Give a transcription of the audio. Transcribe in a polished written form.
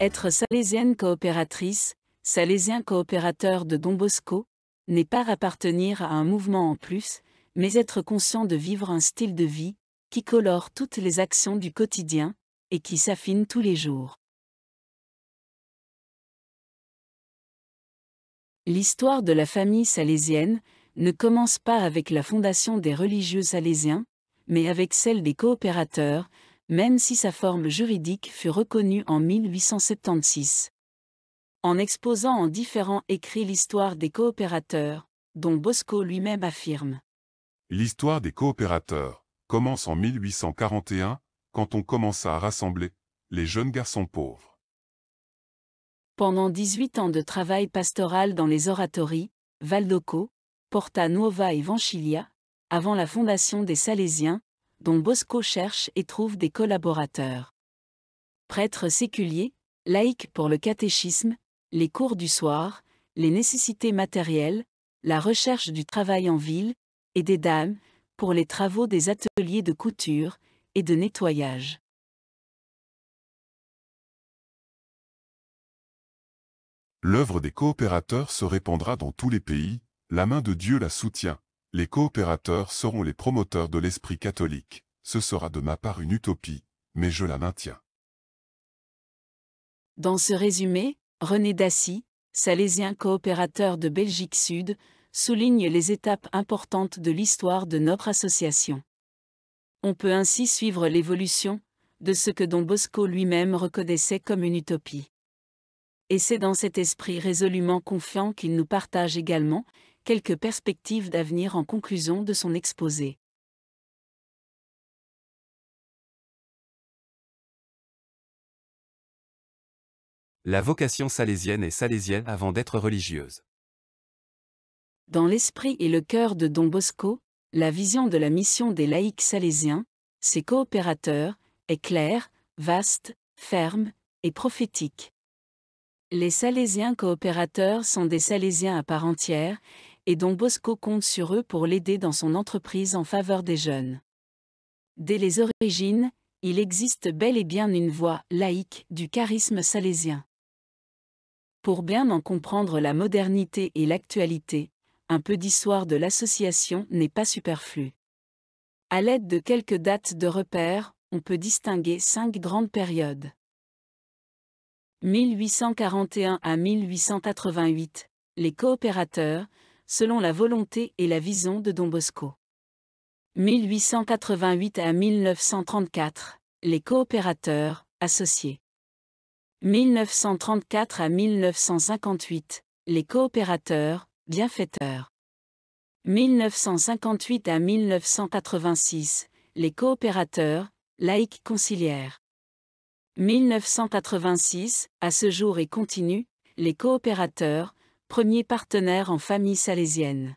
Être salésienne coopératrice, salésien coopérateur de Don Bosco, n'est pas appartenir à un mouvement en plus, mais être conscient de vivre un style de vie qui colore toutes les actions du quotidien et qui s'affine tous les jours. L'histoire de la famille salésienne ne commence pas avec la fondation des religieux salésiens, mais avec celle des coopérateurs, même si sa forme juridique fut reconnue en 1876. En exposant en différents écrits l'histoire des coopérateurs, Don Bosco lui-même affirme. L'histoire des coopérateurs commence en 1841, quand on commença à rassembler les jeunes garçons pauvres. Pendant 18 ans de travail pastoral dans les oratories, Valdocco, Porta Nuova et Vanchilia, avant la fondation des Salésiens, Don Bosco cherche et trouve des collaborateurs. Prêtre séculier, laïc pour le catéchisme, les cours du soir, les nécessités matérielles, la recherche du travail en ville, et des dames, pour les travaux des ateliers de couture et de nettoyage. L'œuvre des coopérateurs se répandra dans tous les pays, la main de Dieu la soutient. Les coopérateurs seront les promoteurs de l'esprit catholique. Ce sera de ma part une utopie, mais je la maintiens. Dans ce résumé, René Dassy, salésien coopérateur de Belgique Sud, souligne les étapes importantes de l'histoire de notre association. On peut ainsi suivre l'évolution de ce que Don Bosco lui-même reconnaissait comme une utopie. Et c'est dans cet esprit résolument confiant qu'il nous partage également quelques perspectives d'avenir en conclusion de son exposé. La vocation salésienne est salésienne avant d'être religieuse. Dans l'esprit et le cœur de Don Bosco, la vision de la mission des laïcs salésiens, ses coopérateurs, est claire, vaste, ferme et prophétique. Les Salésiens coopérateurs sont des Salésiens à part entière, et Don Bosco compte sur eux pour l'aider dans son entreprise en faveur des jeunes. Dès les origines, il existe bel et bien une voie laïque du charisme salésien. Pour bien en comprendre la modernité et l'actualité, un peu d'histoire de l'association n'est pas superflu. À l'aide de quelques dates de repère, on peut distinguer 5 grandes périodes. 1841 à 1888, les coopérateurs, selon la volonté et la vision de Don Bosco. 1888 à 1934, les coopérateurs, associés. 1934 à 1958, les coopérateurs, bienfaiteurs. 1958 à 1986, les coopérateurs, laïcs conciliaires. 1986, à ce jour et continue, les coopérateurs, premiers partenaires en famille salésienne.